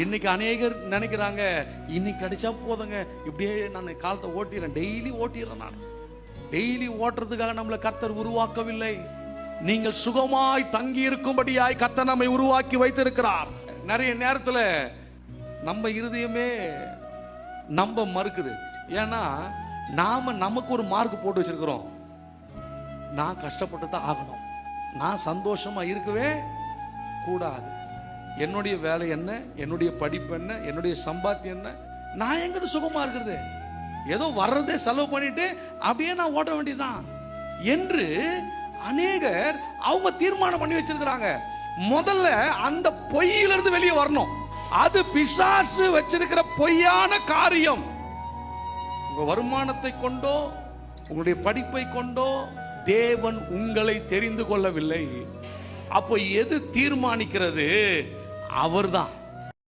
இன்னைக்கு அநேகர் நினைக்கிறாங்க, இன்னைக்கு கிடைச்சா போதுங்க, இப்படியே நான் காலத்தை ஓட்டிடுறேன், டெய்லி ஓட்டிடுறேன். நான் டெய்லி ஓட்டுறதுக்காக நம்மளை கர்த்தர் உருவாக்கவில்லை. நீங்கள் சுகமாய் தங்கி இருக்கும்படியாய் கர்த்தர் நம்மை உருவாக்கி வைத்திருக்கிறார். நிறைய நேரத்தில் நம்ம இருதயமே நம்ப மறுக்குது. ஏன்னா நாம நமக்கு ஒரு மார்க் போட்டு வச்சிருக்கிறோம். நான் கஷ்டப்பட்டு தான் ஆகணும், நான் சந்தோஷமா இருக்கவே கூடாது, என்னுடைய வேலை என்ன, என்னுடைய படிப்பு என்ன, என்னுடைய சம்பாத்தியம் என்ன, நான் எங்க சுகமா இருக்கிறது, ஏதோ வர்றதே செலவு பண்ணிட்டு அப்படியே நான் ஓட வேண்டியதுதான் என்று அநேகர் அவங்க தீர்மானம் பண்ணி வச்சிருக்கிறாங்க. முதல்ல அந்த பொய்யிலிருந்து வெளியே வரணும். அது பிசாசு வச்சிருக்கிற பொய்யான காரியம். உங்க வருமானத்தை கொண்டோ உங்களுடைய படிப்பை கொண்டோ தேவன் உங்களை தெரிந்து கொள்ளவில்லை. அப்போ எது தீர்மானிக்கிறது? அவர்தான்.